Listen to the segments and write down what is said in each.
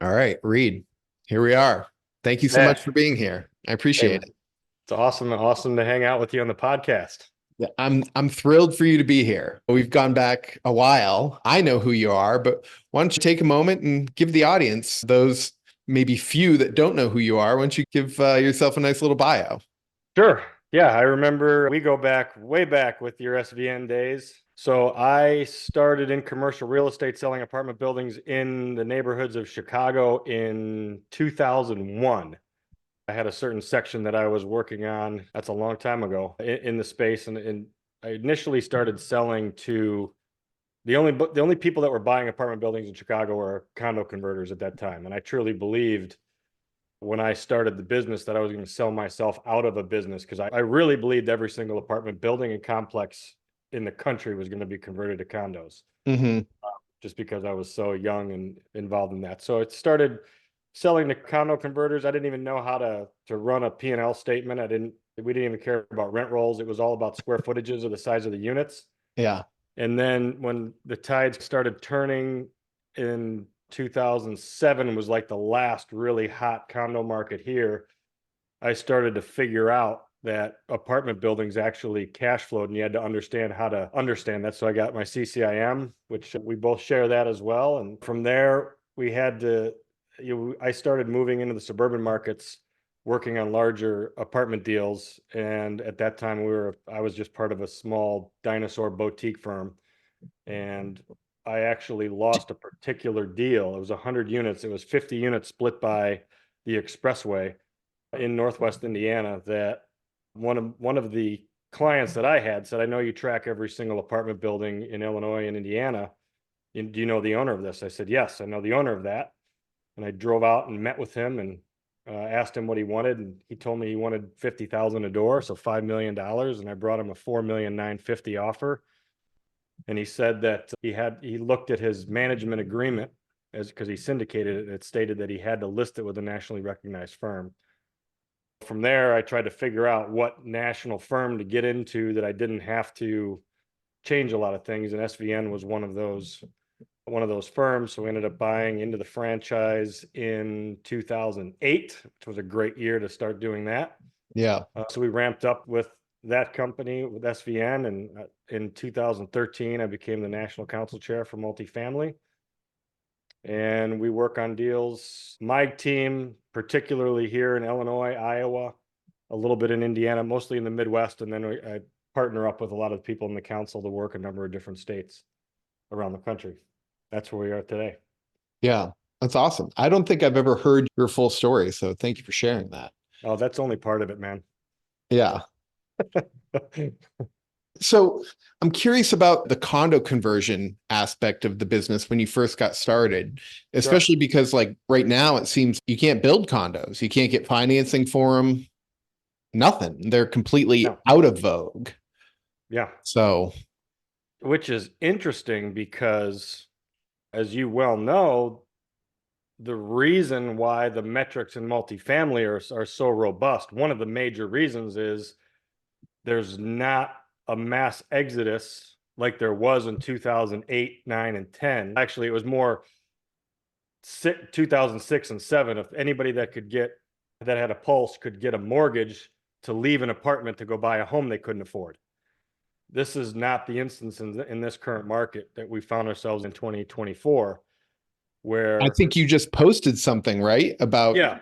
All right, Reid, here we are. Thank you so Yeah. much for being here. I Hey, appreciate man. it. It's awesome to hang out with you on the podcast. Yeah, I'm thrilled for you to be here. We've gone back a while. I know who you are, but why don't you take a moment and give the audience, those maybe few that don't know who you are, why don't you give yourself a nice little bio? Sure. Yeah, I remember we go back way back with your SVN days. So I started in commercial real estate selling apartment buildings in the neighborhoods of Chicago in 2001. I had a certain section that I was working on. That's a long time ago in the space. And I initially started selling to the only people that were buying apartment buildings in Chicago were condo converters at that time. And I truly believed when I started the business that I was going to sell myself out of a business because I really believed every single apartment building and complex in the country was going to be converted to condos Hmm. just because I was so young and involved in that. So it started selling to condo converters. I didn't even know how to run a P&L statement. We didn't even care about rent rolls. It was all about square footages or the size of the units. Yeah. And then when the tides started turning in 2007 was like the last really hot condo market here, I started to figure out that apartment buildings actually cash flowed and you had to understand how to understand that. So I got my CCIM, which we both share that as well. And from there, we had to, I started moving into the suburban markets, working on larger apartment deals. And at that time, I was just part of a small dinosaur boutique firm. And I actually lost a particular deal. It was 100 units. It was 50 units split by the expressway in Northwest Indiana that one of the clients that I had said, I know you track every single apartment building in Illinois and Indiana. Do you know the owner of this? I said, yes, I know the owner of that. And I drove out and met with him and asked him what he wanted. And he told me he wanted 50,000 a door, so $5 million. And I brought him a 4,950,000 offer. And he said that he looked at his management agreement as because he syndicated it. It stated that he had to list it with a nationally recognized firm. From there, I tried to figure out what national firm to get into that I didn't have to change a lot of things, and SVN was one of those firms. So we ended up buying into the franchise in 2008, which was a great year to start doing that. Yeah. So we ramped up with that company with SVN, and in 2013, I became the national council chair for multifamily and we work on deals. My team, particularly here in Illinois, Iowa, a little bit in Indiana, mostly in the Midwest, and then I partner up with a lot of people in the council to work a number of different states around the country. That's where we are today. Yeah. That's awesome. I don't think I've ever heard your full story, so thank you for sharing that. Oh, that's only part of it, man. Yeah. So I'm curious about the condo conversion aspect of the business when you first got started, Sure. especially because like right now it seems you can't build condos. You can't get financing for them, nothing. They're completely No. out of vogue. Yeah. So, Which is interesting because, as you well know, the reason why the metrics in multifamily are so robust, one of the major reasons is there's not a mass exodus like there was in 2008, 9, and 10. Actually, it was more 2006 and 7. If anybody that had a pulse could get a mortgage to leave an apartment to go buy a home they couldn't afford. This is not the instance in this current market that we found ourselves in 2024, I where, think you just posted something, right? About yeah,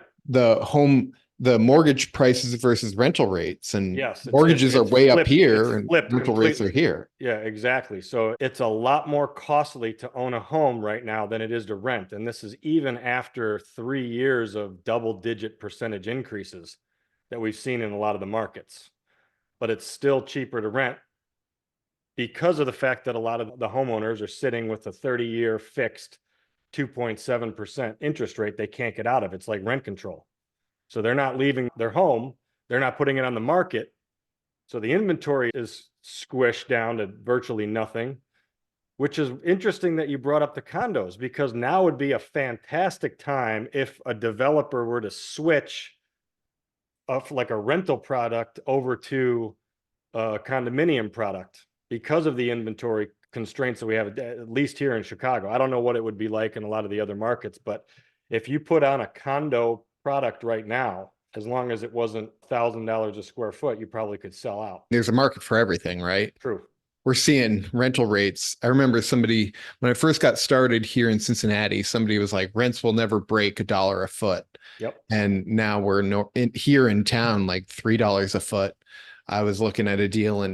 the mortgage prices versus rental rates, and yes, mortgages are way up it's here and flipped rental rates are completely. here. Yeah, exactly. So it's a lot more costly to own a home right now than it is to rent. And this is even after 3 years of double-digit percentage increases that we've seen in a lot of the markets. But it's still cheaper to rent because of the fact that a lot of the homeowners are sitting with a 30-year fixed 2.7% interest rate they can't get out of. It's like rent control. So they're not leaving their home, they're not putting it on the market. So the inventory is squished down to virtually nothing, which is interesting that you brought up the condos because now would be a fantastic time if a developer were to switch like a rental product over to a condominium product because of the inventory constraints that we have, at least here in Chicago. I don't know what it would be like in a lot of the other markets, but If you put on a condo product right now, as long as it wasn't $1,000 a square foot, you probably could sell out. There's a market for everything, right? True. We're seeing rental rates. I remember somebody, when I first got started here in Cincinnati, somebody was like, rents will never break $1 a foot. Yep. And now we're here in town, like $3 a foot. I was looking at a deal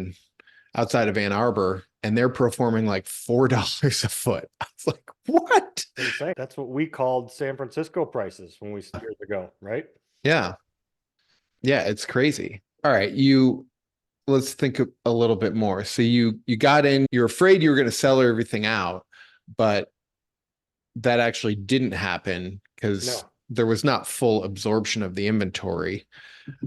outside of Ann Arbor, and they're performing like $4 a foot. I was like, what? Insane. That's what we called San Francisco prices when we years ago, right? Yeah. Yeah, it's crazy. All right, let's think a little bit more. So you got in, you're afraid you were going to sell everything out, but that actually didn't happen because No. there was not full absorption of the inventory.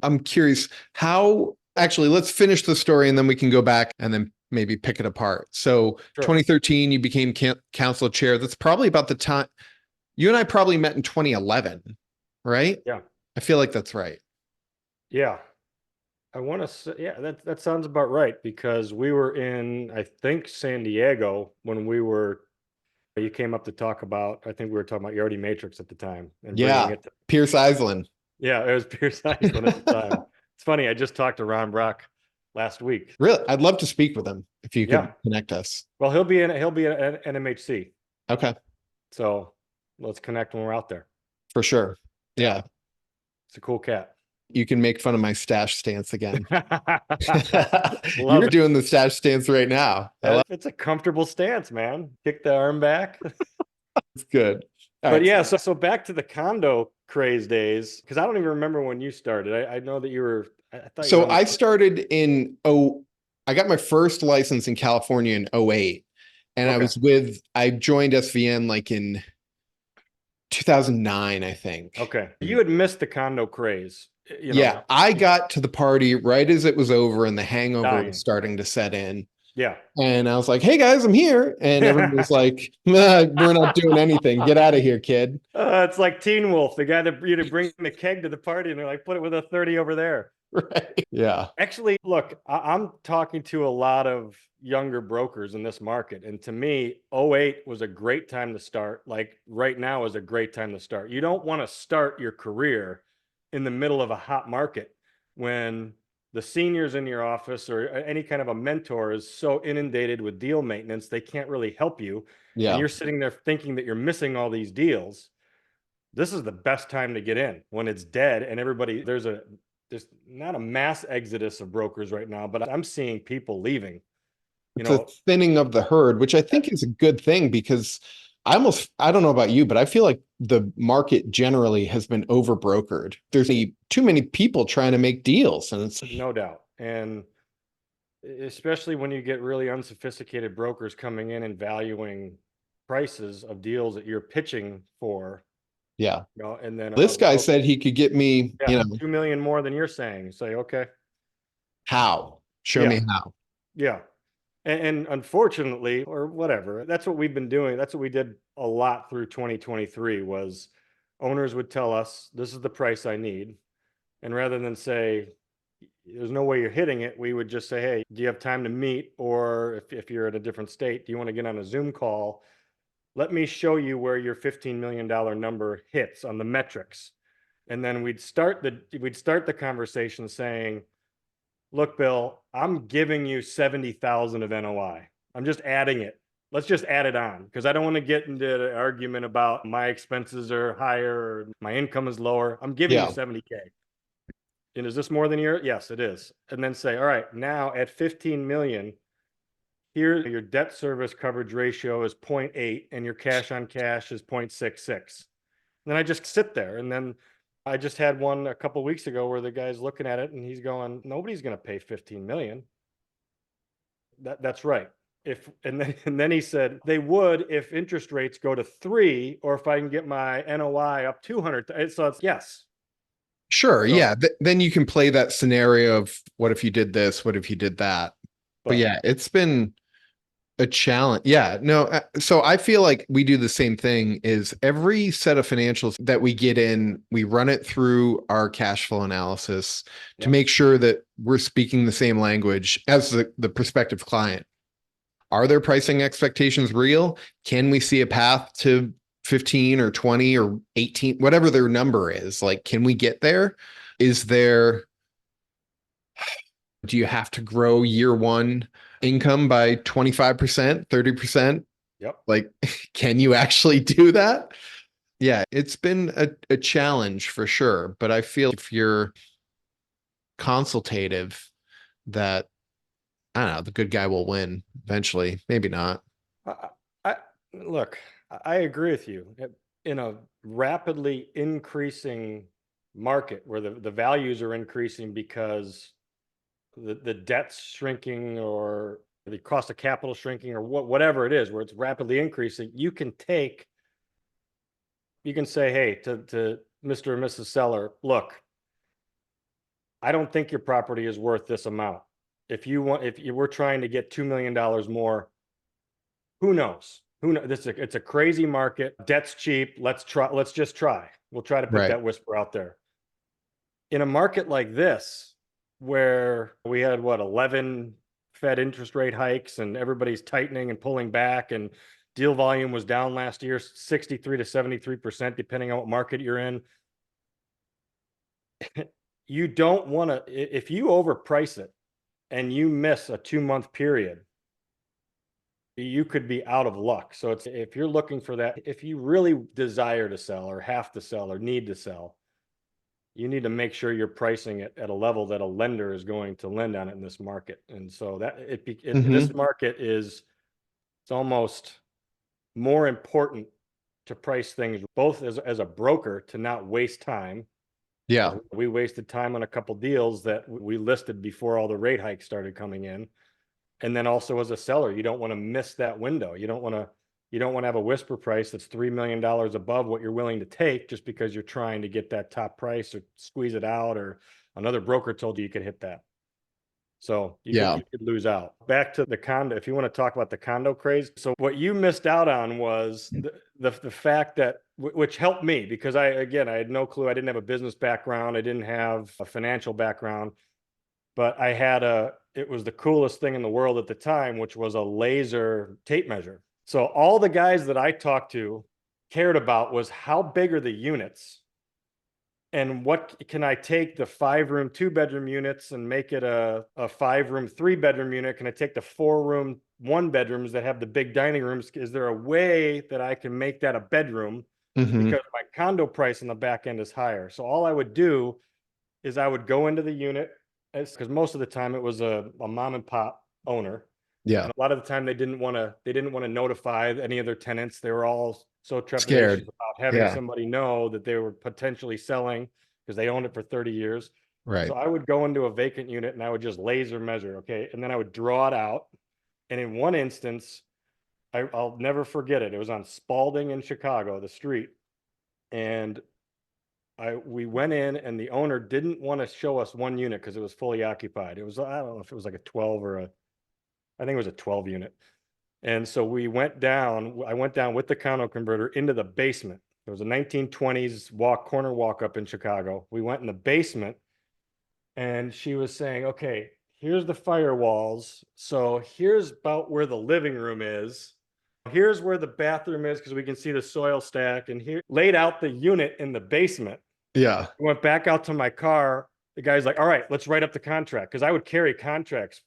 I'm curious how, actually, let's finish the story and then we can go back and then maybe pick it apart. So Sure. 2013, you became council chair. That's probably about the time you and I probably met in 2011, right? Yeah. I feel like that's right. Yeah. I want to say, yeah, that sounds about right, because we were in, I think, San Diego when you came up to talk about, I think we were talking about Yardi Matrix at the time and bringing Yeah. it to, Pierce Island. yeah, it was Pierce Island at the time. It's funny. I just talked to Ron Brock last week. Really? I'd love to speak with him if you could Yeah. connect us. Well, he'll be an NMHC. Okay. So let's connect when we're out there. For sure. Yeah. It's a cool cat. You can make fun of my stash stance again. Love You're it. doing the stash stance right now. It's a comfortable stance, man. Kick the arm back. It's good. All But right. yeah, so back to the condo craze days, because I don't even remember when you started. I know that you were, I thought you So were I started I got my first license in California in 08. And Okay. I joined SVN like in 2009, I think. Okay. You had missed the condo craze, Yeah, I got to the party right as it was over and the hangover was dying. starting to set in. Yeah. And I was like, hey guys, I'm here. And everyone was like, nah, we're not doing anything. Get out of here, kid. It's like Teen Wolf, the guy that you bring the keg to the party and they're like, put it with a 30 over there. Right. Yeah. Actually, look, I'm talking to a lot of younger brokers in this market. And to me, '08 was a great time to start. Like right now is a great time to start. You don't want to start your career in the middle of a hot market when the seniors in your office or any kind of a mentor is so inundated with deal maintenance, they can't really help you. And Yeah. you're sitting there thinking that you're missing all these deals. This is the best time to get in when it's dead and everybody, there's not a mass exodus of brokers right now, but I'm seeing people leaving. It's a thinning of the herd, which I think is a good thing because I don't know about you, but I feel like the market generally has been over brokered. There's too many people trying to make deals, and it's no doubt. And especially when you get really unsophisticated brokers coming in and valuing prices of deals that you're pitching for, yeah. and then This guy said he could get me, 2 million more than you're saying. Say, okay. How? Show me how. Yeah. And unfortunately, or whatever, that's what we've been doing. That's what we did a lot through 2023 was owners would tell us, this is the price I need. And rather than say, there's no way you're hitting it, we would just say, hey, do you have time to meet? Or if you're in a different state, do you want to get on a Zoom call? Let me show you where your $15 million number hits on the metrics. And then we'd start the conversation saying, look, Bill, I'm giving you 70,000 of NOI. I'm just adding it. Let's just add it on because I don't want to get into an argument about my expenses are higher or my income is lower. I'm giving you 70K. And is this more than your? Yes, it is. And then say, all right, now at 15 million, here your debt service coverage ratio is 0.8 and your cash on cash is 0.66. And then I just sit there. And then I just had one a couple of weeks ago where the guy's looking at it and he's going, nobody's going to pay 15 million. That's right. And then he said they would if interest rates go to 3 or if I can get my NOI up 200. So it's yes. Sure. So, yeah. Then you can play that scenario of what if you did this? What if you did that? But yeah, it's been a challenge. Yeah, no. So I feel like we do the same thing is every set of financials that we get in, we run it through our cash flow analysis to make sure that we're speaking the same language as the prospective client. Are their pricing expectations real? Can we see a path to 15 or 20 or 18, whatever their number is? Like, can we get there? Is there, do you have to grow year one income by 25%, 30%? Yep. Like, can you actually do that? Yeah, it's been a challenge for sure. But I feel if you're consultative, that I don't know, the good guy will win eventually. Maybe not. I, I look, I agree with you. In a rapidly increasing market where the values are increasing because the debt's shrinking or the cost of capital shrinking or whatever it is, where it's rapidly increasing, you can say, hey, to Mr. and Mrs. Seller, look, I don't think your property is worth this amount. If you were trying to get $2 million more, who knows? Who knows? It's a crazy market. Debt's cheap. Let's try. Let's just try. We'll try to put Right. that whisper out there. In a market like this, where we had 11 Fed interest rate hikes and everybody's tightening and pulling back, and deal volume was down last year 63 to 73%, depending on what market you're in. You don't want to, if you overprice it and you miss a 2-month period, you could be out of luck. So it's, if you're looking for that, if you really desire to sell or have to sell or need to sell, you need to make sure you're pricing it at a level that a lender is going to lend on it in this market. And so that this market is, it's almost more important to price things both as a broker to not waste time. Yeah. We wasted time on a couple deals that we listed before all the rate hikes started coming in. And then also as a seller, you don't want to miss that window. You don't want to have a whisper price that's $3 million above what you're willing to take just because you're trying to get that top price or squeeze it out, or another broker told you could hit that. So you could lose out. Back to the condo, if you want to talk about the condo craze. So what you missed out on was the fact that, which helped me, because I had no clue. I didn't have a business background. I didn't have a financial background, but I had it was the coolest thing in the world at the time, which was a laser tape measure. So all the guys that I talked to cared about was how big are the units, and what can I take the 5-room 2-bedroom units and make it a 5-room 3-bedroom unit? Can I take the 4-room 1-bedrooms that have the big dining rooms? Is there a way that I can make that a bedroom? Because my condo price on the back end is higher. So all I would do is I would go into the unit, because most of the time it was a mom and pop owner. Yeah. And a lot of the time they didn't want to notify any of their tenants. They were all so trepidatious Scared. about having somebody know that they were potentially selling because they owned it for 30 years. Right. So I would go into a vacant unit and I would just laser measure. Okay. And then I would draw it out. And in one instance, I'll never forget it. It was on Spalding in Chicago, the street. And we went in and the owner didn't want to show us one unit because it was fully occupied. It was, I don't know if it was like a 12 or I think it was a 12 unit. And so I went down with the condo converter into the basement. It was a 1920s corner walk up in Chicago. We went in the basement and she was saying, okay, here's the firewalls. So here's about where the living room is. Here's where the bathroom is, because we can see the soil stack, and here laid out the unit in the basement. Yeah. I went back out to my car. The guy's like, all right, let's write up the contract. Because I would carry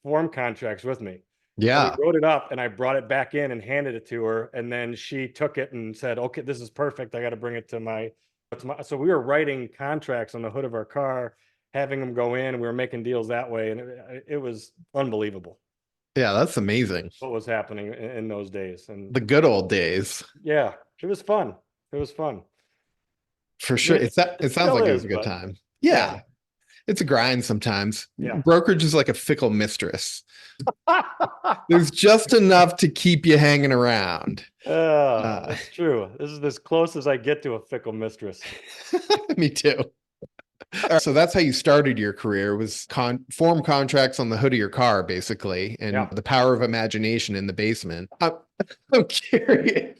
form contracts with me. Yeah. So we wrote it up and I brought it back in and handed it to her. And then she took it and said, okay, this is perfect. I got to bring it to so we were writing contracts on the hood of our car, having them go in, and we were making deals that way. And it was unbelievable. Yeah, that's amazing. What was happening in those days. And the good old days. Yeah, it was fun. It was fun. For sure. It sounds like it was a good time. Yeah. It's a grind sometimes. Yeah. Brokerage is like a fickle mistress. There's just enough to keep you hanging around. That's true. This is as close as I get to a fickle mistress. Me too. So that's how you started your career, was form contracts on the hood of your car, basically, and the power of imagination in the basement. I'm curious.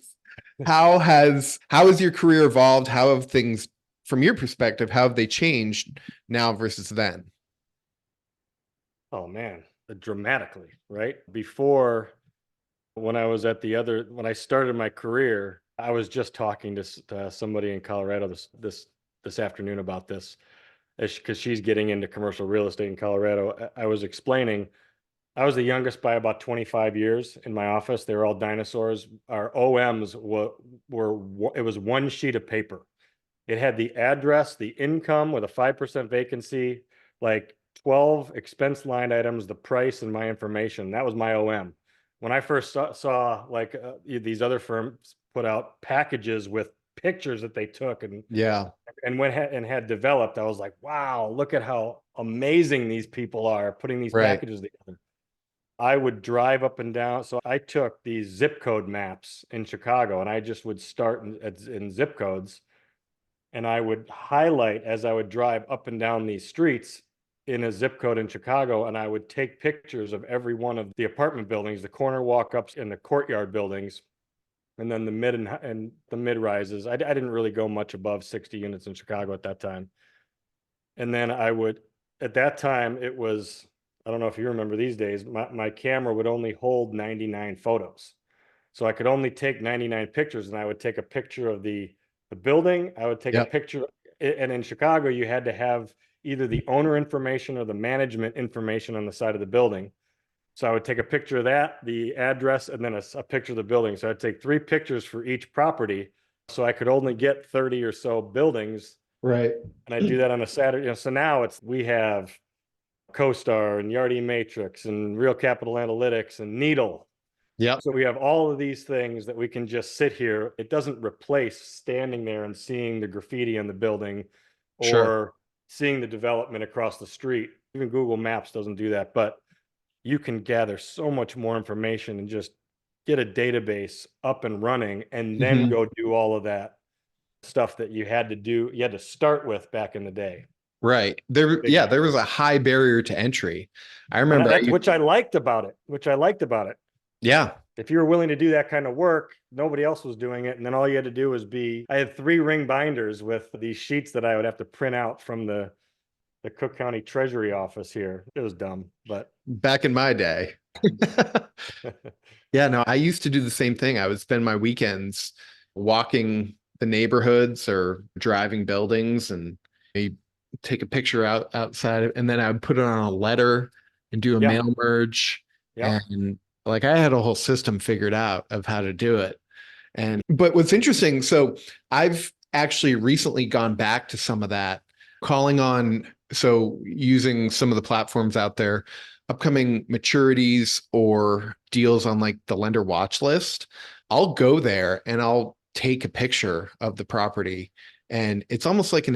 How has your career evolved? How have things, from your perspective, how have they changed now versus then? Oh man, dramatically, right? Before, when I started my career, I was just talking to somebody in Colorado this afternoon about this, because she's getting into commercial real estate in Colorado. I was explaining I was the youngest by about 25 years in my office. They were all dinosaurs. Our OMs were it was one sheet of paper. It had the address, the income with a 5% vacancy, like 12 expense line items, the price, and my information. That was my OM. When I first saw like these other firms put out packages with pictures that they took Yeah. and went and had developed, I was like, wow, look at how amazing these people are putting these Right. packages together. I would drive up and down. So I took these zip code maps in Chicago, and I just would start in zip codes, and I would highlight as I would drive up and down these streets in a zip code in Chicago, and I would take pictures of every one of the apartment buildings, the corner walk-ups and the courtyard buildings, and then the mid and the mid rises. I didn't really go much above 60 units in Chicago at that time. And then I would, at that time, it was, I don't know if you remember these days, my camera would only hold 99 photos. So I could only take 99 pictures, and I would take a picture of the building. I would take a Yep. picture. And in Chicago, you had to have either the owner information or the management information on the side of the building. So I would take a picture of that, the address, and then a picture of the building. So I'd take 3 pictures for each property. So I could only get 30 or so buildings. Right. And I do that on a Saturday. So now we have CoStar and Yardi Matrix and Real Capital Analytics and Needle. Yep. So we have all of these things that we can just sit here. It doesn't replace standing there and seeing the graffiti in the building Sure. or seeing the development across the street. Even Google Maps doesn't do that, but you can gather so much more information and just get a database up and running, and then Mhm. go do all of that stuff that you had to start with back in the day. Right. Big Yeah, there time. was a high barrier to entry. I And remember that's which I liked about it, yeah. If you were willing to do that kind of work, nobody else was doing it. And then all you had to do was I had 3 ring binders with these sheets that I would have to print out from the Cook County Treasury office here. It was dumb, but Back in my day. Yeah, no, I used to do the same thing. I would spend my weekends walking the neighborhoods or driving buildings, and you take a picture outside and then I would put it on a letter and do a yeah, mail merge. yeah, And like I had a whole system figured out of how to do it. And but what's interesting, so I've actually recently gone back to some of that, calling on, so using some of the platforms out there, upcoming maturities or deals on like the lender watch list. I'll go there and I'll take a picture of the property, and it's almost like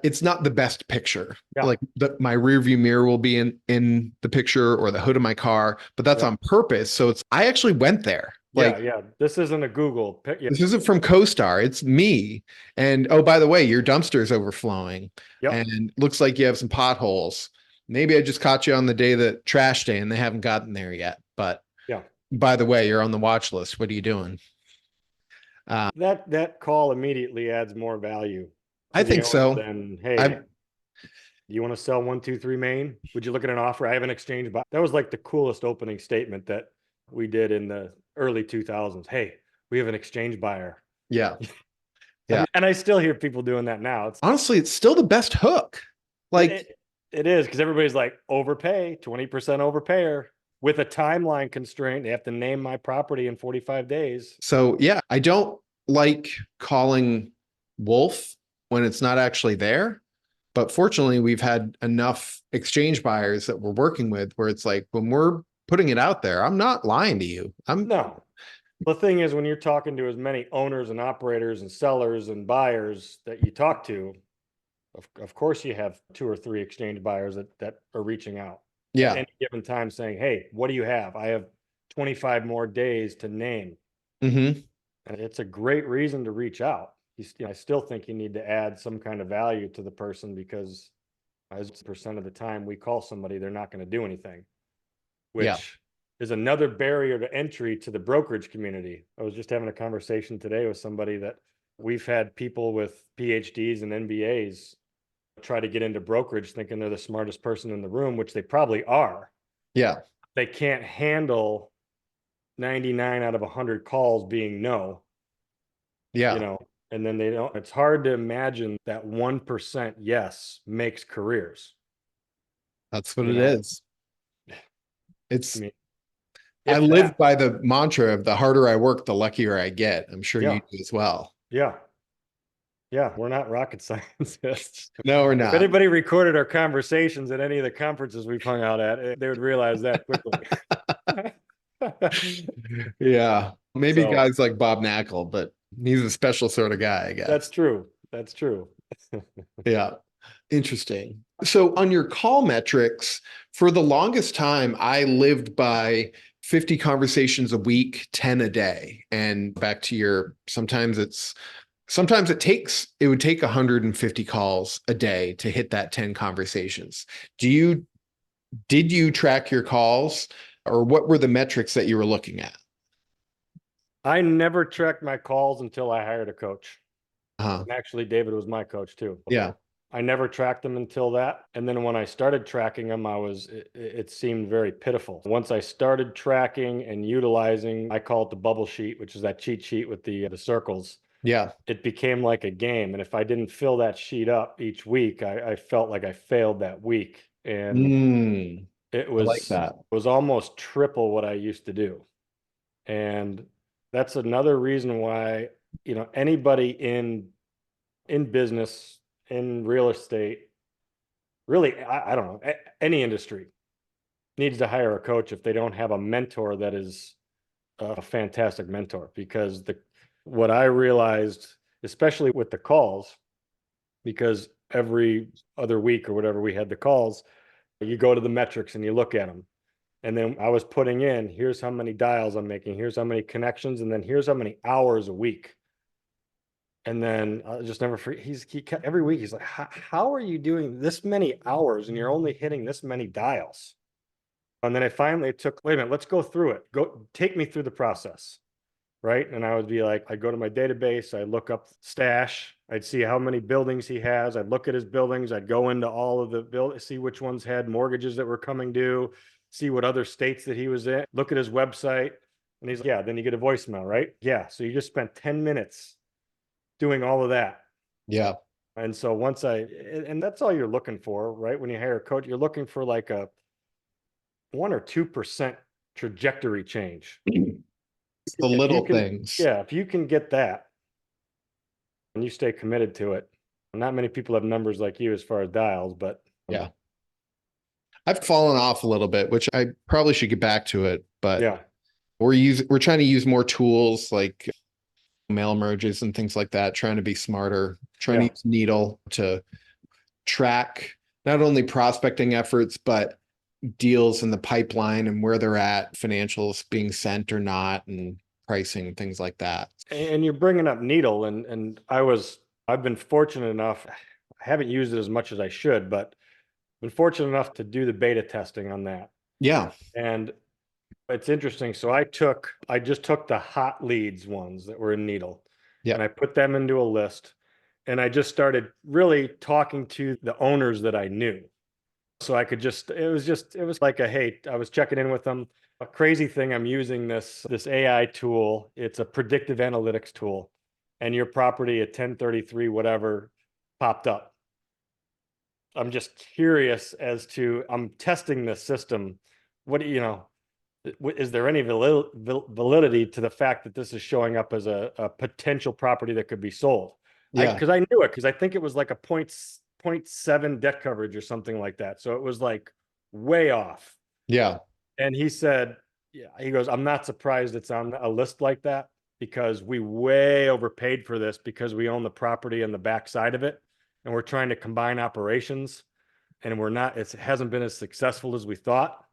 it's not the best picture. yeah, Like my rear view mirror will be in the picture, or the hood of my car, but that's yeah, on purpose. So I actually went there. yeah, Like, yeah. This isn't a Google. Yeah, this isn't from CoStar, it's me. And oh, by the way, your dumpster is overflowing yep, and looks like you have some potholes. Maybe I just caught you on the day that trash day and they haven't gotten there yet. But yeah. by the way, you're on the watch list. What are you doing? That call immediately adds more value I to the think owner so. than, hey, I do you want to sell 123 Main? Would you look at an offer? I have an exchange buy. That was like the coolest opening statement that we did in the early 2000s. Hey, we have an exchange buyer. yeah. I Yeah. mean, and I still hear people doing that now. Honestly, it's still the best hook. Like, It, it is, because everybody's like, overpay, 20% overpayer with a timeline constraint. They have to name my property in 45 days. so yeah, I don't like calling Wolf when it's not actually there. But fortunately, we've had enough exchange buyers that we're working with where it's like, when we're putting it out there, I'm not lying to you. No. The thing is, when you're talking to as many owners and operators and sellers and buyers that you talk to, of course you have 2 or 3 exchange buyers that are reaching out at Yeah. any given time saying, hey, what do you have? I have 25 more days to name. Hmm. And it's a great reason to reach out. I still think you need to add some kind of value to the person, because as percent of the time we call somebody, they're not going to do anything, Yeah. which is another barrier to entry to the brokerage community. I was just having a conversation today with somebody that we've had people with PhDs and MBAs try to get into brokerage thinking they're the smartest person in the room, which they probably are. Yeah. They can't handle 99 out of 100 calls being no, Yeah, and then they don't. It's hard to imagine that 1% yes makes careers. that's what You it know, is. I It's mean, I if live that. by the mantra of the harder I work, the luckier I get. I'm sure you Yeah, do as well. yeah, yeah. We're not rocket scientists. No, we're If not. anybody recorded our conversations at any of the conferences we've hung out at, they would realize that quickly. Yeah. Maybe So guys like Bob Knackle, but he's a special sort of guy, I that's guess. true. That's true. Yeah. Interesting. So on your call metrics, for the longest time, I lived by 50 conversations a week, 10 a day. And back to your, sometimes it would take 150 calls a day to hit that 10 conversations. Did you track your calls or what were the metrics that you were looking at? I never tracked my calls until I hired a coach. Uh, And actually, David was my coach too. yeah. I never tracked them until that. And then when I started tracking them, it seemed very pitiful. Once I started tracking and utilizing, I call it the bubble sheet, which is that cheat sheet with the circles. Yeah. It became like a game. And if I didn't fill that sheet up each week, I felt like I failed that week. And Mm, it I like was that. was almost triple what I used to do. And that's another reason why, anybody in business, in real estate, really, I don't know, any industry needs to hire a coach if they don't have a mentor that is a fantastic mentor. Because what I realized, especially with the calls, because every other week or whatever we had the calls, you go to the metrics and you look at them. And then I was putting in, here's how many dials I'm making, here's how many connections, and then here's how many hours a week. And then I just never forget. He kept, every week he's like, how are you doing this many hours and you're only hitting this many dials? And then I finally took, wait a minute, let's go through it. Go take me through the process. Right. And I would be like, I go to my database, I look up stash, I'd see how many buildings he has, I'd look at his buildings, I'd go into all of the build, see which ones had mortgages that were coming due, see what other states that he was in, look at his website. And he's like, yeah, then you get a voicemail, right? Yeah. So you just spent 10 minutes doing all of that. Yeah. And so and that's all you're looking for, right? When you hire a coach, you're looking for like a 1 or 2% trajectory change. It's the If you little can, things. yeah, if you can get that and you stay committed to it, not many people have numbers like you as far as dials, but Yeah. I've fallen off a little bit, which I probably should get back to it, but yeah, we're trying to use more tools like mail merges and things like that, trying to be smarter, trying to yeah. use Needle to track not only prospecting efforts, but deals in the pipeline and where they're at, financials being sent or not, and pricing, things like that. And you're bringing up needle, and I've been fortunate enough. I haven't used it as much as I should, but been fortunate enough to do the beta testing on that. Yeah. And it's interesting. So I just took the hot leads ones that were in Needle Yeah. and I put them into a list and I just started really talking to the owners that I knew. So I could it was like hey, I was checking in with them. A crazy thing, I'm using this AI tool. It's a predictive analytics tool. And your property at 1033, whatever, popped up. I'm just curious as to, I'm testing the system. What do you know? Is there any validity to the fact that this is showing up as a potential property that could be sold? Yeah. Because I knew it, because I think it was like a point 7 debt coverage or something like that. So it was like way off. Yeah. And he said, yeah, he goes, I'm not surprised it's on a list like that because we way overpaid for this because we own the property and the backside of it. And we're trying to combine operations and it hasn't been as successful as we thought.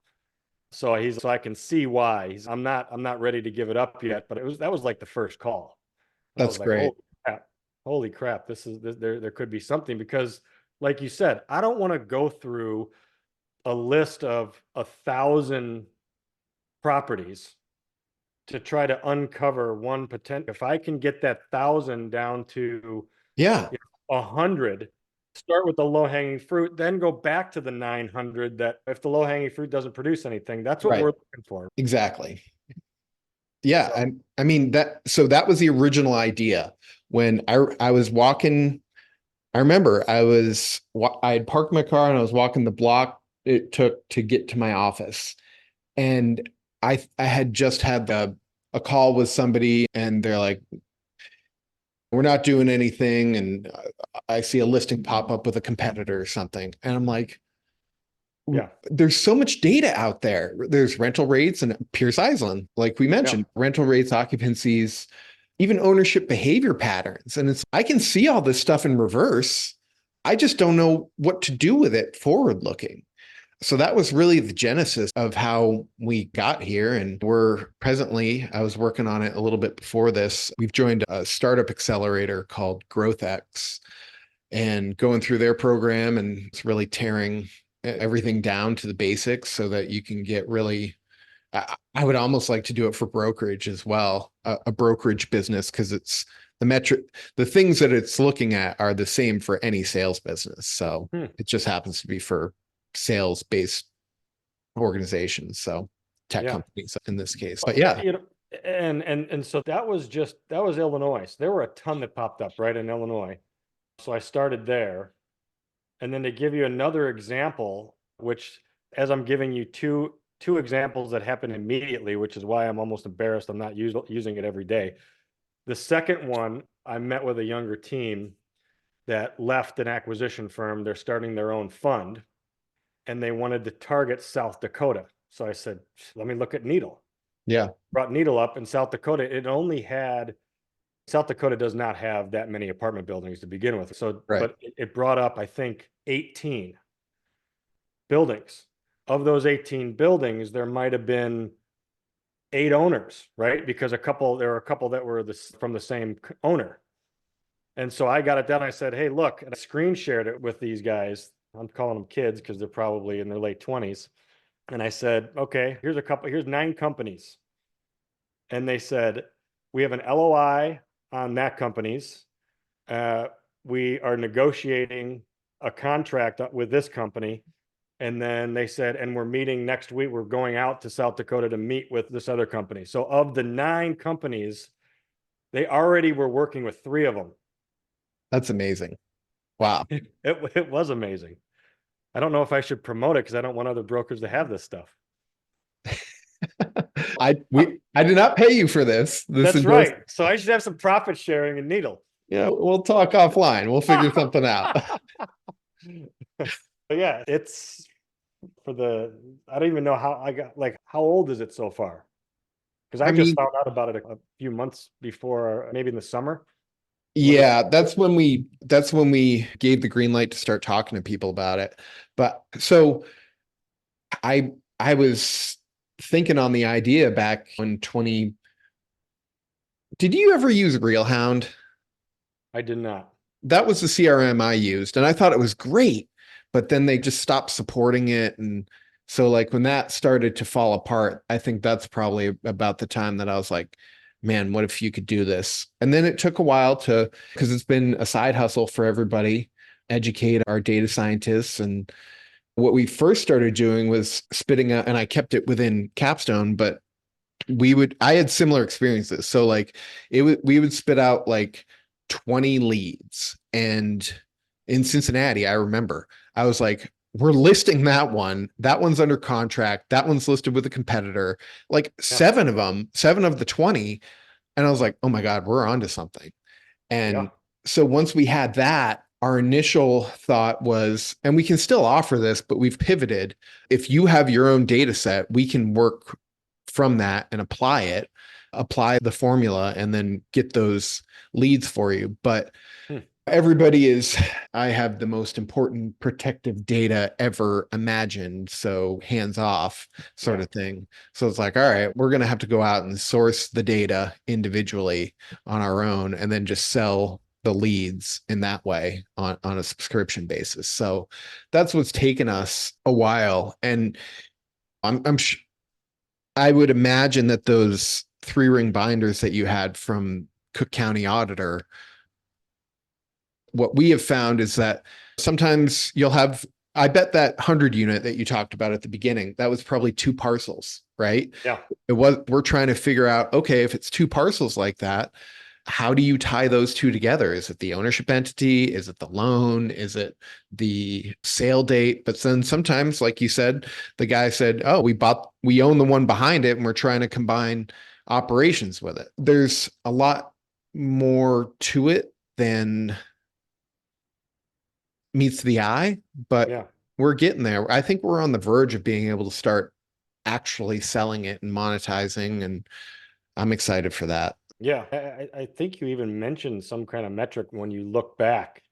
So I can see why I'm not ready to give it up yet, but that was like the first call. And I That's was like, great. holy crap, there could be something because like you said, I don't want to go through a list of 1,000 properties to try to uncover one potential. If I can get that 1,000 down to Yeah. 100, start with the low hanging fruit, then go back to the 900. That if the low hanging fruit doesn't produce anything, that's what we're Right. looking for. Exactly. Yeah. So I mean so that was the original idea when I was walking. I remember I had parked my car and I was walking the block it took to get to my office. And I had just had a call with somebody and they're like, we're not doing anything. And I see a listing pop up with a competitor or something. And I'm like, yeah, there's so much data out there. There's rental rates and Pierce Island, like we yeah, mentioned, rental rates, occupancies, even ownership behavior patterns. And I can see all this stuff in reverse. I just don't know what to do with it forward looking. So that was really the genesis of how we got here. And I was working on it a little bit before this. We've joined a startup accelerator called GrowthX and going through their program, and it's really tearing everything down to the basics so that you can get really, I would almost like to do it for brokerage as well, a brokerage business, because the things that it's looking at are the same for any sales business. So hmm, it just happens to be for sales based organizations. So tech yeah. companies in this case. Well, But yeah, you know, and so that was Illinois. So there were a ton that popped up right in Illinois. So I started there. And then to give you another example, which as I'm giving you two examples that happen immediately, which is why I'm almost embarrassed I'm not using it every day. The second one, I met with a younger team that left an acquisition firm. They're starting their own fund and they wanted to target South Dakota. So I said, let me look at Needle. yeah, Brought Needle up in South Dakota. South Dakota does not have that many apartment buildings to begin with. So, right. but it brought up, I think, 18 buildings. Of those 18 buildings, there might have been 8 owners, right? Because there were a couple that were from the same owner. And so I got it down. I said, hey, look, and I screen shared it with these guys. I'm calling them kids because they're probably in their late 20s. And I said, okay, here's 9 companies. And they said, we have an LOI on that company's. We are negotiating a contract with this company. And then they said, and we're meeting next week. We're going out to South Dakota to meet with this other company. So of the 9 companies, they already were working with 3 of them. That's amazing. Wow. It was amazing. I don't know if I should promote it because I don't want other brokers to have this stuff. I did not pay you for this. This That's is just, right. So I should have some profit sharing in Needle. we'll talk offline. We'll figure something out. But yeah, it's I don't even know how how old is it so far? Because I I just mean, found out about it a few months before, maybe in the summer. When yeah, that's when we gave the green light to start talking to people about it. But so I was thinking on the idea back in 20. Did you ever use RealHound? I did not. That was the CRM I used, and I thought it was great, but then they just stopped supporting it. And so like when that started to fall apart, I think that's probably about the time that I was like, man, what if you could do this? And then it took a while because it's been a side hustle for everybody, educate our data scientists. And what we first started doing was spitting out, and I kept it within Capstone, but I had similar experiences. So like we would spit out like 20 leads. And in Cincinnati, I remember I was like, we're listing that one. That one's under contract. That one's listed with a competitor, like Yeah. 7 of the 20. And I was like, oh my God, we're onto something. Yeah. And so once we had that, our initial thought was, and we can still offer this, but we've pivoted. If you have your own data set, we can work from that and apply the formula, and then get those leads for you. But Hmm. I have the most important protective data ever imagined. So hands off sort Yeah. of thing. So it's like, all right, we're going to have to go out and source the data individually on our own and then just sell the leads in that way on a subscription basis. So that's what's taken us a while. And I'm I would imagine that those 3-ring binders that you had from Cook County Auditor, what we have found is that sometimes you'll have I bet that 100 unit that you talked about at the beginning, that was probably two parcels, right? Yeah. We're trying to figure out, okay, if it's two parcels like that, how do you tie those two together? Is it the ownership entity? Is it the loan? Is it the sale date? But then sometimes, like you said, the guy said, oh, we own the one behind it and we're trying to combine operations with it. There's a lot more to it than meets the eye, but Yeah. we're getting there. I think we're on the verge of being able to start actually selling it and monetizing, and I'm excited for that. Yeah. I think you even mentioned some kind of metric when you look back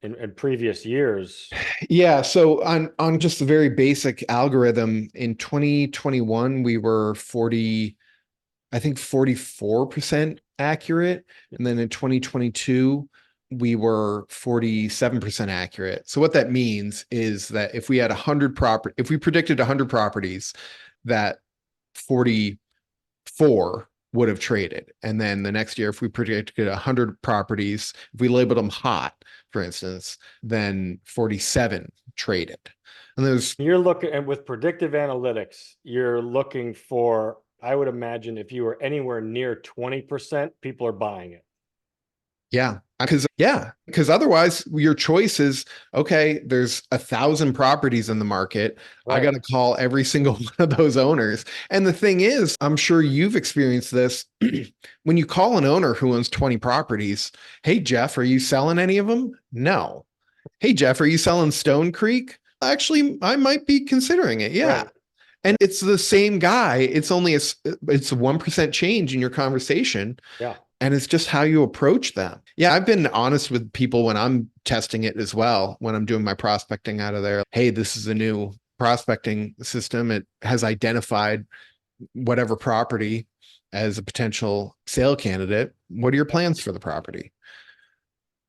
in previous years. Yeah, so on just the very basic algorithm in 2021 we were 40, I think 44% accurate, and then in 2022 we were 47% accurate. So what that means is that if we had 100 property, if we predicted 100 properties, that 44 would have traded. And then the next year, if we predicted 100 properties, if we labeled them hot, for instance, then 47 traded. And there's, You're looking and with predictive analytics, you're looking for, I would imagine if you were anywhere near 20%, people are buying it. because otherwise your choice is, okay, there's 1,000 properties in the market. I got Right. to call every single one of those owners. And the thing is, I'm sure you've experienced this. When you call an owner who owns 20 properties, hey, Jeff, are you selling any of them? No. Hey, Jeff, are you selling Stone Creek? Actually, I might be considering it. Yeah. Right. And it's the same guy. It's a 1% change in your conversation, Yeah. and it's just how you approach them. Yeah, I've been honest with people when I'm testing it as well, when I'm doing my prospecting out of there. Hey, this is a new prospecting system. It has identified whatever property as a potential sale candidate. What are your plans for the property?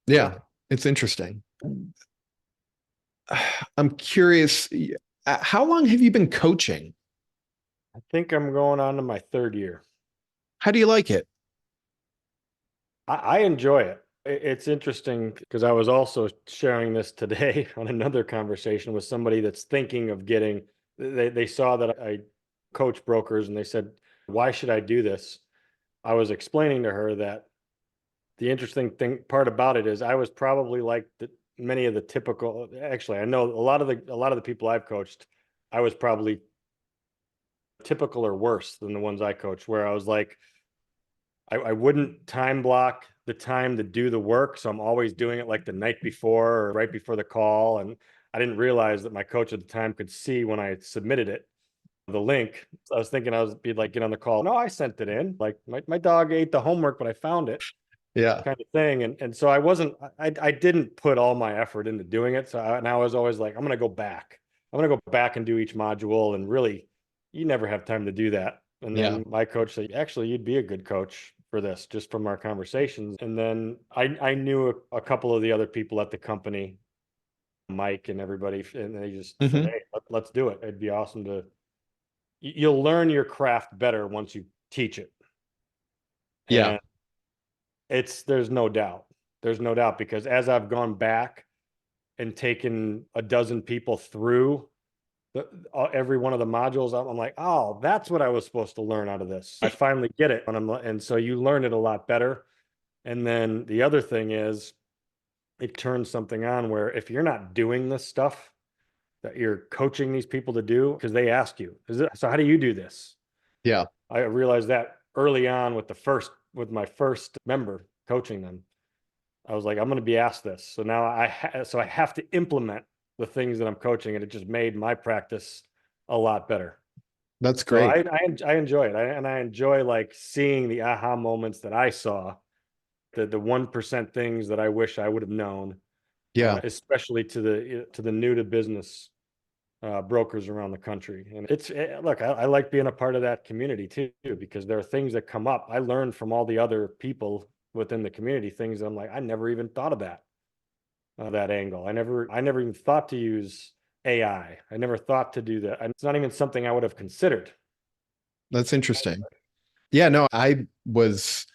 Yeah. Yeah, it's interesting. I'm curious, how long have you been coaching? I think I'm going on to my third year. How do you like it? I enjoy it. It's interesting because I was also sharing this today on another conversation with somebody that's thinking of getting, they saw that I coach brokers and they said, why should I do this? I was explaining to her that the interesting thing part about it is I was probably like many of the typical, actually, I know a lot of the people I've coached, I was probably typical or worse than the ones I coached, where I was like, I wouldn't time block the time to do the work. So I'm always doing it like the night before or right before the call. And I didn't realize that my coach at the time could see when I submitted it, the link. So I was thinking I was be like, get on the call. No, I sent it in. Like my dog ate the homework, but I found it Yeah. kind of thing. And so I didn't put all my effort into doing it. So and I was always like, I'm going to go back. I'm going to go back and do each module. And really, you never have time to do that. And Yeah. then my coach said, actually, you'd be a good coach for this just from our conversations. And then I knew a couple of the other people at the company, Mike and everybody, and they just said, Hmm. hey, let's do it. It'd be awesome to, you'll learn your craft better once you teach it. Yeah. And there's no doubt. There's no doubt because as I've gone back and taken a dozen people through every one of the modules, I'm like, oh, that's what I was supposed to learn out of this. I finally get it. And so you learn it a lot better. And then the other thing is it turns something on where if you're not doing this stuff that you're coaching these people to do, because they ask you, so how do you do this? Yeah. I realized that early on with my first member coaching them. I was like, I'm going to be asked this. So now so I have to implement the things that I'm coaching, and it just made my practice a lot better. That's So great. I enjoy it, and I enjoy like seeing the aha moments that I saw, the 1% things that I wish I would have known, Yeah. especially to the new to business brokers around the country. And look, I like being a part of that community too, because there are things that come up. I learned from all the other people within the community, things that I'm like, I never even thought of that angle. I never even thought to use AI. I never thought to do that. And it's not even something I would have considered. That's interesting. Yeah, no, I was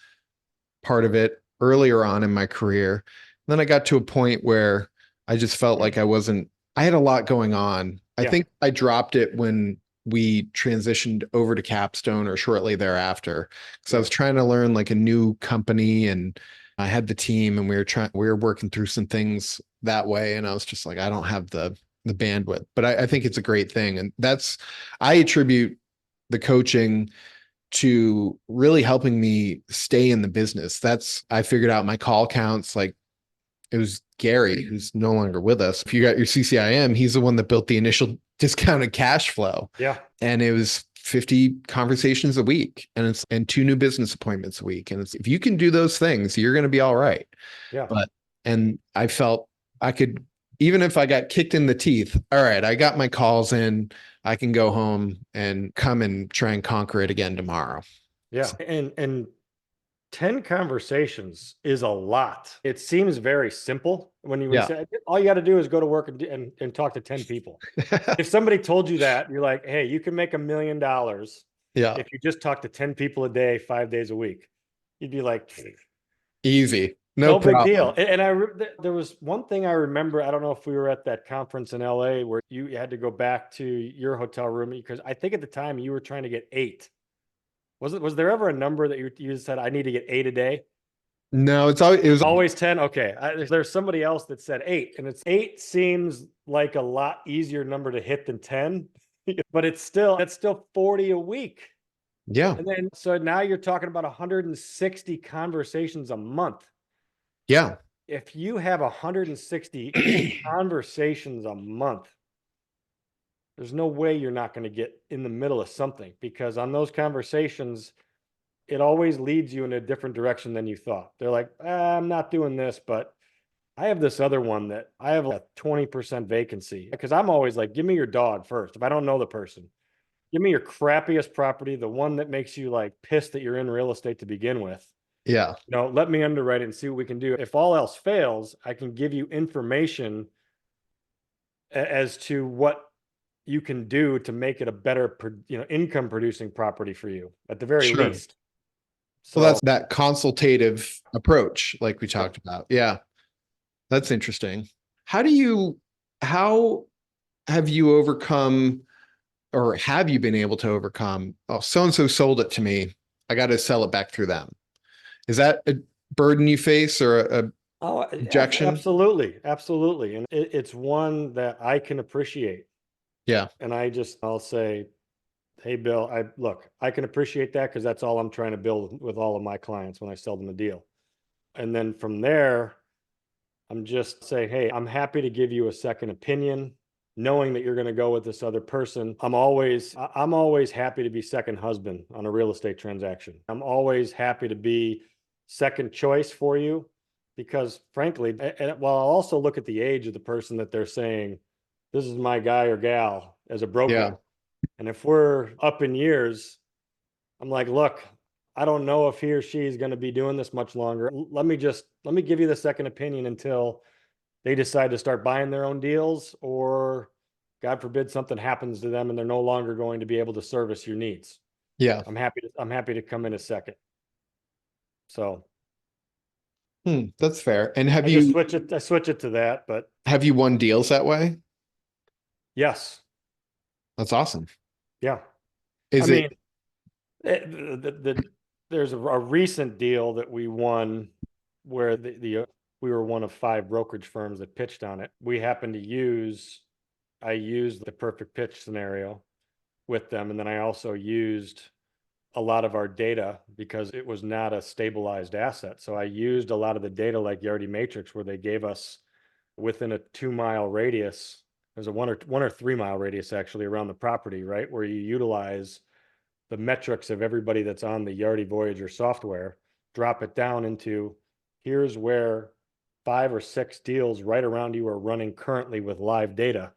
part of it earlier on in my career. Then I got to a point where I just felt like I wasn't I had a lot going on. I Yeah. think I dropped it when we transitioned over to Capstone or shortly thereafter. Because I Yeah. was trying to learn like a new company and I had the team and we were working through some things that way. And I was just like, I don't have the bandwidth. But I think it's a great thing. And I attribute the coaching to really helping me stay in the business. I figured out my call counts. Like it was Gary, who's no longer with us. If you got your CCIM, he's the one that built the initial discounted cash flow. Yeah. And it was 50 conversations a week and two new business appointments a week. And if you can do those things, you're going to be all right. Yeah. But, and I felt I could, even if I got kicked in the teeth, all right, I got my calls in, I can go home and come and try and conquer it again tomorrow. Yeah. And 10 conversations is a lot. It seems very simple when you Yeah. say all you got to do is go to work and talk to 10 people. If somebody told you that, you're like, hey, you can make $1 million Yeah. if you just talk to 10 people a day, 5 days a week. You'd be like, Easy. No no big deal. problem. There was one thing I remember. I don't know if we were at that conference in LA where you had to go back to your hotel room because I think at the time you were trying to get 8. Was there ever a number that you said I need to get 8 a day? No, it was Always 10. Okay. There's somebody else that said 8, and it's 8 seems like a lot easier number to hit than 10, but that's still 40 a week. yeah. And then so now you're talking about 160 conversations a month. Yeah. If you have 160 conversations a month, there's no way you're not going to get in the middle of something, because on those conversations, it always leads you in a different direction than you thought. They're like, I'm not doing this, but I have this other one that I have a 20% vacancy, because I'm always like, give me your dog first. If I don't know the person, give me your crappiest property, the one that makes you like pissed that you're in real estate to begin with. Yeah. Let me underwrite it and see what we can do. If all else fails, I can give you information as to what you can do to make it a better, income producing property for you at the very Sure. least. Well, So that's that consultative approach, like we yep. talked about. Yeah. That's interesting. How do you, how have you overcome or have you been able to overcome? Oh, so and so sold it to me. I got to sell it back through them. Is that a burden you face or a Oh, objection? absolutely, absolutely, and it's one that I can appreciate. Yeah. And I'll say, hey, Bill, I can appreciate that because that's all I'm trying to build with all of my clients when I sell them a deal. And then from there, I'm just say, hey, I'm happy to give you a second opinion, knowing that you're going to go with this other person. I'm always happy to be second husband on a real estate transaction. I'm always happy to be second choice for you, because frankly, I'll also look at the age of the person that they're saying, this is my guy or gal as a Yeah. broker. And if we're up in years, I'm like, look, I don't know if he or she is going to be doing this much longer. Let me give you the second opinion until they decide to start buying their own deals, or God forbid something happens to them and they're no longer going to be able to service your needs. Yeah. I'm happy to come in a second. So That's fair. And I switch it to that, but have you won deals that way? yes. That's awesome. Yeah. I Is it? mean, there's a recent deal that we won where we were one of 5 brokerage firms that pitched on it. I used the perfect pitch scenario with them. And then I also used a lot of our data because it was not a stabilized asset. So I used a lot of the data like Yardi Matrix, where they gave us within a 2-mile radius. There's a 1 or 3 mile radius actually around the property, right? Where you utilize the metrics of everybody that's on the Yardi Voyager software, drop it down into here's where 5 or 6 deals right around you are running currently with live data.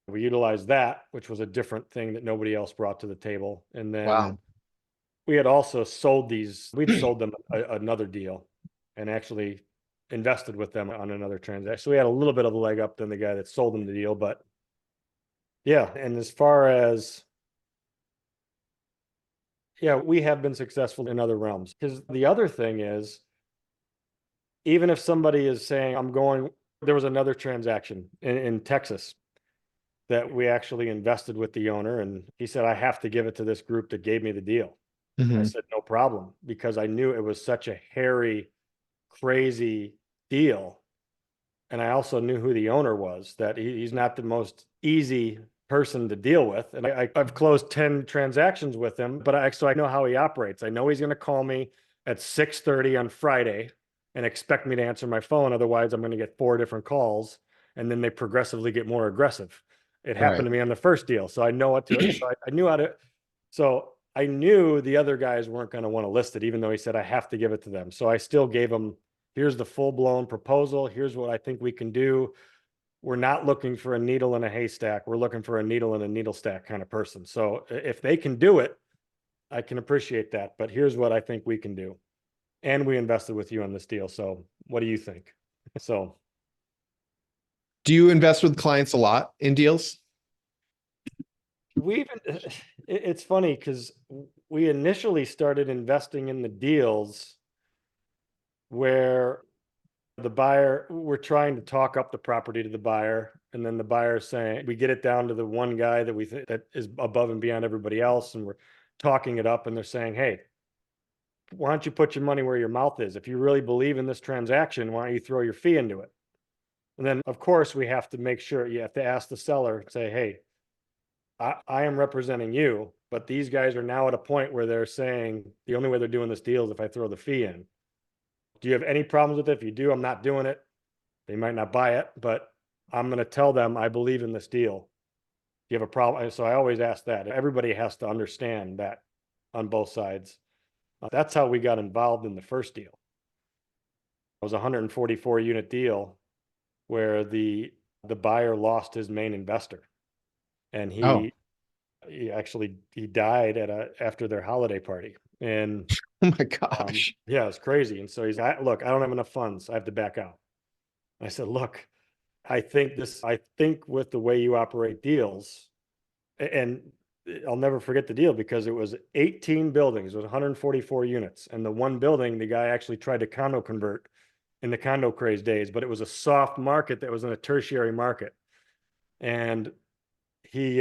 We utilized that, which was a different thing that nobody else brought to the table. And then Wow. we had also we'd sold them another deal and actually invested with them on another transaction. So we had a little bit of a leg up than the guy that sold them the deal. But yeah, and as far as, yeah, we have been successful in other realms. Because the other thing is, even if somebody is saying, I'm going There was another transaction in Texas that we actually invested with the owner, and he said, I have to give it to this group that gave me the deal. I Hmm. said, no problem, because I knew it was such a hairy, crazy deal. And I also knew who the owner was, that he's not the most easy person to deal with. And I've closed 10 transactions with him, but so I know how he operates. I know he's going to call me at 6:30 on Friday and expect me to answer my phone. Otherwise, I'm going to get 4 different calls, and then they progressively get more aggressive. It happened Right. to me on the first deal. So I know what to, so I knew how to, so I knew the other guys weren't going to want to list it, even though he said, I have to give it to them. So I still gave him, here's the full blown proposal. Here's what I think we can do. We're not looking for a needle in a haystack. We're looking for a needle in a needle stack kind of person. So if they can do it, I can appreciate that. But here's what I think we can do. And we invested with you on this deal. So what do you think? So Do you invest with clients a lot in deals? we even, it's funny because we initially started investing in the deals where the buyer, we're trying to talk up the property to the buyer, and then the buyer saying, we get it down to the one guy that we think that is above and beyond everybody else, and we're talking it up, and they're saying, hey, why don't you put your money where your mouth is? If you really believe in this transaction, why don't you throw your fee into it? And then of course we have to make sure, you have to ask the seller, say, hey, I am representing you, but these guys are now at a point where they're saying the only way they're doing this deal is if I throw the fee in. Do you have any problems with it? If you do, I'm not doing it. They might not buy it, but I'm going to tell them I believe in this deal. Do you have a problem? So I always ask that. Everybody has to understand that on both sides. That's how we got involved in the first deal. It was a 144 unit deal where the buyer lost his main investor, and Oh, he died after their holiday party. And oh my gosh. yeah, it's crazy. And so look, I don't have enough funds. I have to back out. I said, look, I think with the way you operate deals, and I'll never forget the deal because it was 18 buildings, it was 144 units. And the one building, the guy actually tried to condo convert in the condo craze days, but it was a soft market that was in a tertiary market. And his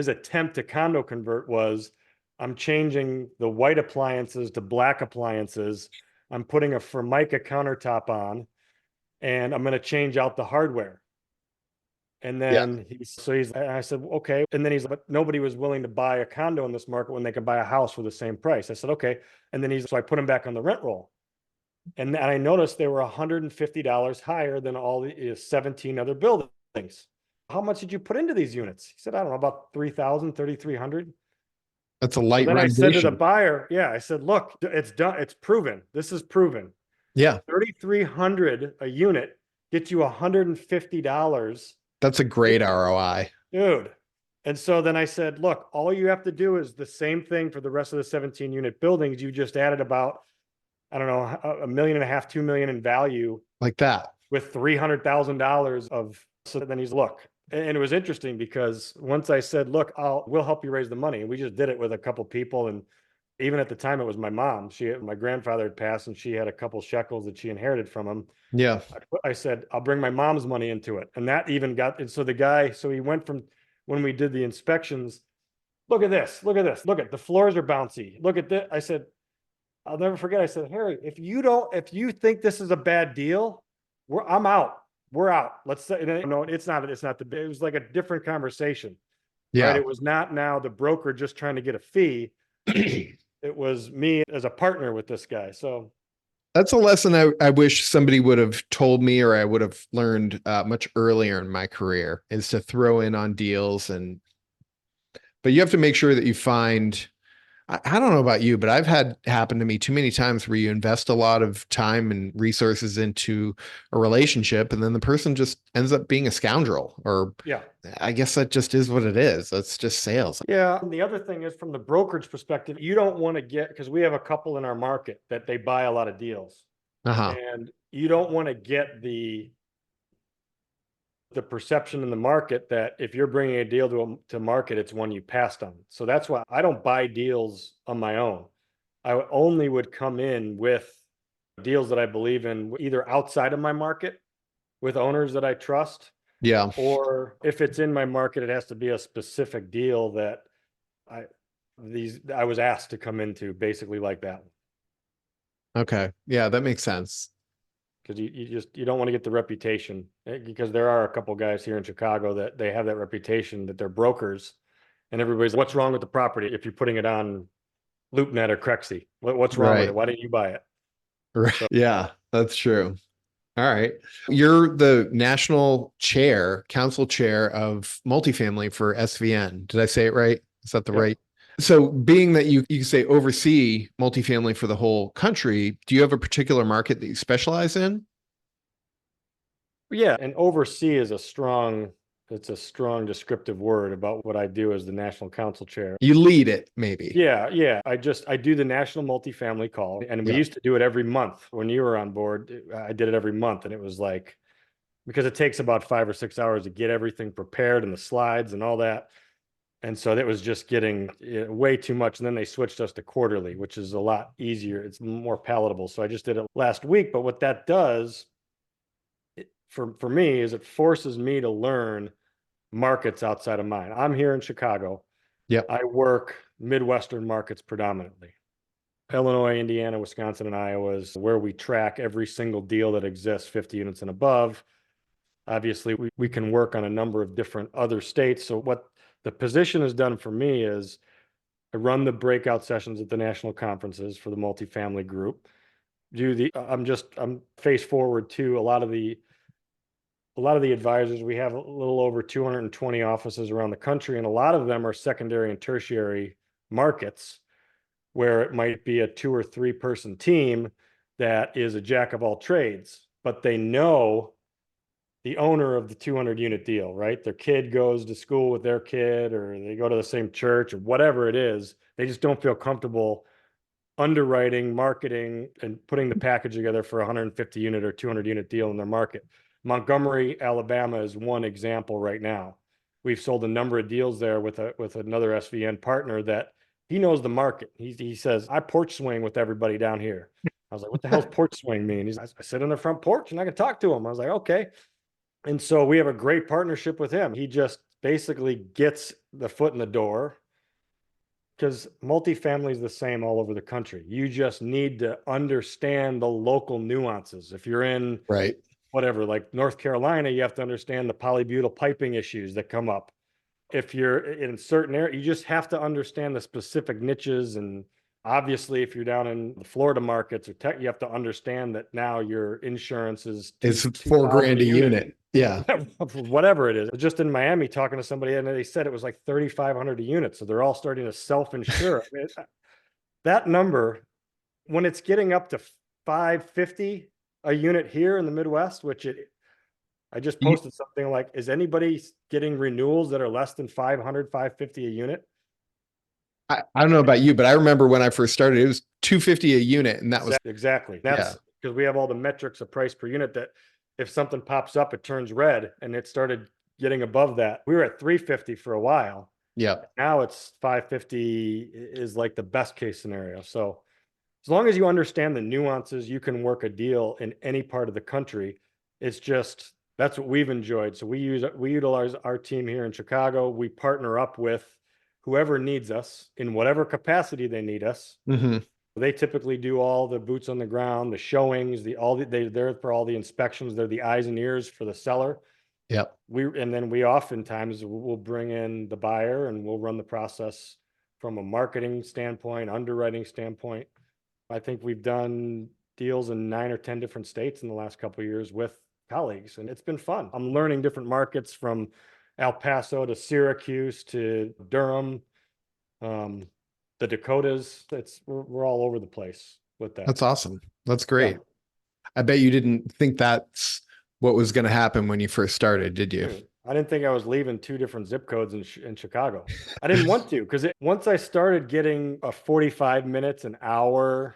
attempt to condo convert was, I'm changing the white appliances to black appliances. I'm putting a Formica countertop on, and I'm going to change out the hardware. And Yeah. then I said, okay. And then but nobody was willing to buy a condo in this market when they could buy a house for the same price. I said, okay. And then so I put him back on the rent roll. And I noticed they were $150 higher than all the 17 other buildings. How much did you put into these units? He said, I don't know, about 3,000, 3,300. That's a So light then I said to the renovation. buyer, yeah, I said, look, it's done. It's proven. This is proven. Yeah. 3,300 a unit gets you $150. That's a great ROI. Dude. And so then I said, look, all you have to do is the same thing for the rest of the 17 unit buildings. You just added about, I don't know, $1.5 million, 2 million in value Like that. with $300,000 of. So then he's, look, and it was interesting because once I said, look, we'll help you raise the money. And we just did it with a couple people. And even at the time, it was my mom. My grandfather had passed, and she had a couple shekels that she inherited from him. Yeah. I said, I'll bring my mom's money into it. And that even got, and so the guy, so he went from, when we did the inspections, look at this, look at this, look at the floors are bouncy. Look at this. I said, I'll never forget. I said, Harry, if you think this is a bad deal, I'm out. We're out. Let's say, no, it's not, it was like a different conversation, right? Yeah. It was not now the broker just trying to get a fee. It was me as a partner with this guy. So That's a lesson I wish somebody would have told me, or I would have learned much earlier in my career, is to throw in on deals. But you have to make sure that you find, I don't know about you, but I've had happen to me too many times where you invest a lot of time and resources into a relationship, and then the person just ends up being a scoundrel, or yeah. I guess that just is what it is. That's just sales. Yeah. And the other thing is, from the brokerage perspective, you don't want to get, because we have a couple in our market that they buy a lot of deals, Uh-huh. and you don't want to get the perception in the market that if you're bringing a deal to market, it's one you passed on. So that's why I don't buy deals on my own. I only would come in with deals that I believe in, either outside of my market with owners that I trust, Yeah. or if it's in my market, it has to be a specific deal that I I was asked to come into, basically like that. Okay. Yeah, that makes sense. Because you don't want to get the reputation, because there are a couple guys here in Chicago that they have that reputation that they're brokers, and everybody's what's wrong with the property if you're putting it on LoopNet or Crexy? What's wrong with it? Right. Why didn't you buy it? Right. So Yeah, that's true. All right. You're the national chair, council chair of multifamily for SVN. Did I say it right? Is that the yep. right? So being that you say oversee multifamily for the whole country, do you have a particular market that you specialize in? Yeah, and oversee is it's a strong descriptive word about what I do as the national council chair. You lead it, maybe. Yeah. I do the national multifamily call, and we Yeah. used to do it every month when you were on board. I did it every month, and it was like, because it takes about 5 or 6 hours to get everything prepared and the slides and all that. And so that was just getting way too much. And then they switched us to quarterly, which is a lot easier. It's more palatable. So I just did it last week. But what that does for me is it forces me to learn markets outside of mine. I'm here in Chicago. Yep. I work Midwestern markets predominantly. Illinois, Indiana, Wisconsin, and Iowa is where we track every single deal that exists, 50 units and above. Obviously, we can work on a number of different other states. So what the position has done for me is I run the breakout sessions at the national conferences for the multifamily group. I'm face forward to a lot of the advisors. We have a little over 220 offices around the country, and a lot of them are secondary and tertiary markets where it might be a 2 or 3 person team that is a jack of all trades, but they know the owner of the 200 unit deal, right? Their kid goes to school with their kid, or they go to the same church, or whatever it is. They just don't feel comfortable underwriting, marketing, and putting the package together for a 150 unit or 200 unit deal in their market. Montgomery, Alabama is one example right now. We've sold a number of deals there with another SVN partner that he knows the market. He says, I porch swing with everybody down here. I was like, what the hell's porch swing mean? I sit on the front porch and I can talk to him. I was like, okay. And so we have a great partnership with him. He just basically gets the foot in the door, because multifamily is the same all over the country. You just need to understand the local nuances. If you're in Right. whatever, like North Carolina, you have to understand the polybutyl piping issues that come up. If you're in certain areas, you just have to understand the specific niches. And obviously, if you're down in the Florida markets or tech, you have to understand that now your insurance is It's 2,000 $4,000 a a unit. unit. Yeah. Whatever it is. Just in Miami talking to somebody, and they said it was like 3,500 a unit. So they're all starting to self-insure. I mean, that number, when it's getting up to 550 a unit here in the Midwest, I just You, posted something like, is anybody getting renewals that are less than 500, 550 a unit? I don't know about you, but I remember when I first started, it was 250 a unit. And that was, Exactly. yeah. That's because we have all the metrics of price per unit that if something pops up, it turns red, and it started getting above that. We were at 350 for a while. Yeah. Now it's 550 is like the best case scenario. So as long as you understand the nuances, you can work a deal in any part of the country. It's just, that's what we've enjoyed. So we utilize our team here in Chicago. We partner up with whoever needs us in whatever capacity they need us. Hmm. They typically do all the boots on the ground, the showings, they're there for all the inspections. They're the eyes and ears for the seller. Yep. And then we oftentimes will bring in the buyer, and we'll run the process from a marketing standpoint, underwriting standpoint. I think we've done deals in 9 or 10 different states in the last couple of years with colleagues, and it's been fun. I'm learning different markets from El Paso to Syracuse to Durham, the Dakotas. We're all over the place with that. That's awesome. That's Yeah. great. I bet you didn't think that's what was going to happen when you first started, did you? I didn't think I was leaving 2 different zip codes in Chicago. I didn't want to, because once I started getting a 45 minutes, an hour,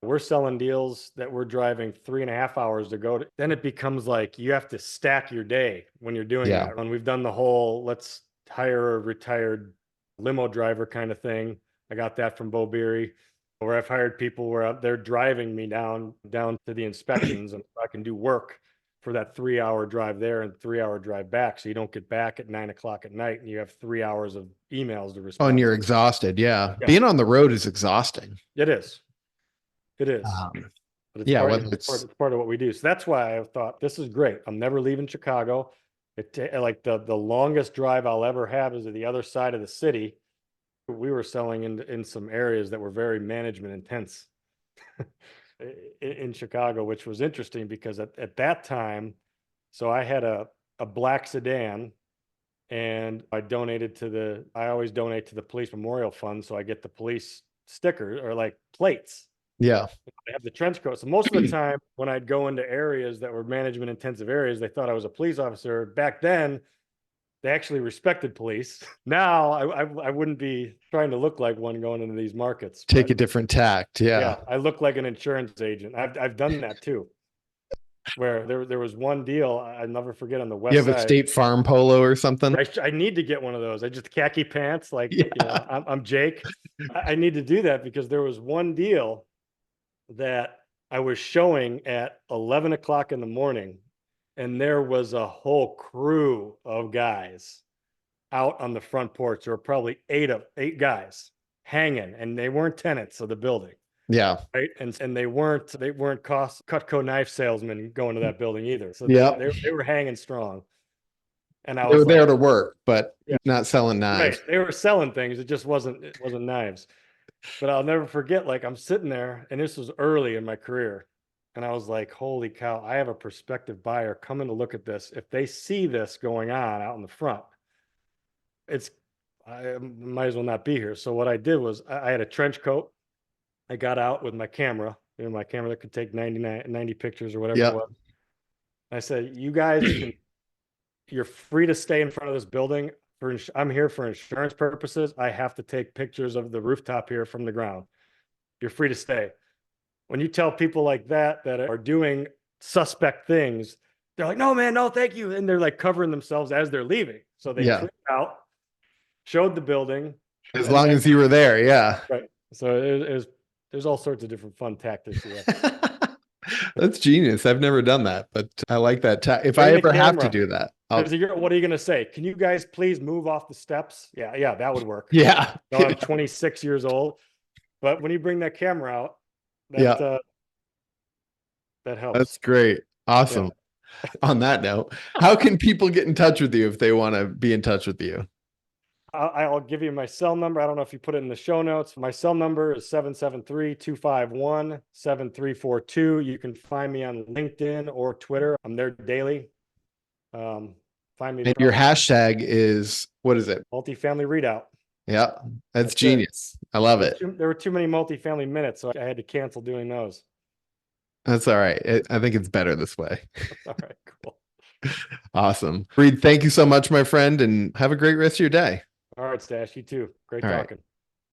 we're selling deals that we're driving 3.5 hours to go to. Then it becomes like you have to stack your day when you're doing Yeah. that. And we've done the whole let's hire a retired limo driver kind of thing. I got that from Bo Beery, where I've hired people where they're driving me down to the inspections, and I can do work for that 3-hour drive there and 3-hour drive back. So you don't get back at 9 o'clock at night and you have 3 hours of emails to Oh, respond. and you're exhausted. Yeah. Yeah. Being on the road is exhausting. It is. But it's Yeah. it's part of what we do. So that's why I thought this is great. I'm never leaving Chicago. Like the longest drive I'll ever have is to the other side of the city. We were selling in some areas that were very management intense in Chicago, which was interesting because at that time, so I had a black sedan and I always donate to the police memorial fund. So I get the police stickers or like plates. Yeah. I have the trench coat. So most of the time when I'd go into areas that were management intensive areas, they thought I was a police officer. Back then, they actually respected police. Now I wouldn't be trying to look like one going into these markets. Take a different tact. Yeah. I look like an insurance agent. I've done that too. Where there was one deal I'll never forget on the west You have side. a State Farm polo or something? I need to get one of those. I just khaki pants, like Yeah. I'm Jake. I need to do that because there was one deal that I was showing at 11 o'clock in the morning, and there was a whole crew of guys out on the front porch. There were probably eight guys hanging, and they weren't tenants of the building. Yeah. Right. And they weren't Cutco knife salesmen going to that building either. So they were hanging strong. And They were there to work, but not selling knives. Right. They were selling things. It wasn't knives. But I'll never forget, like I'm sitting there, and this was early in my career. And I was like, holy cow, I have a prospective buyer coming to look at this. If they see this going on out in the front, I might as well not be here. So what I did was I had a trench coat. I got out with my camera, my camera that could take 90 pictures or whatever it was. I said, you guys you're free to stay in front of this building. I'm here for insurance purposes. I have to take pictures of the rooftop here from the ground. You're free to stay. When you tell people like that are doing suspect things, they're like, no, man, no, thank you. And they're like covering themselves as they're leaving. So they cleared out, showed the building. As long as you were there. Yeah. Right. So there's all sorts of different fun tactics. That's genius. I've never done that, but I like that. If I ever have to do that, what are you going to say? Can you guys please move off the steps? Yeah, that would work. Yeah. I'm 26 years old, but when you bring that camera out, that helps. That's great. Awesome. Yeah. On that note, how can people get in touch with you if they want to be in touch with you? I'll give you my cell number. I don't know if you put it in the show notes. My cell number is 773-251-7342. You can find me on LinkedIn or Twitter. I'm there daily. Find me. And your hashtag is, what is it? Multifamily Readout. Yeah, that's genius. I love it. There were too many multifamily minutes, so I had to cancel doing those. That's all right. I think it's better this way. All right, cool. Awesome. Reid, thank you so much, my friend, and have a great rest of your day. All right, Stash, you too. Great talking.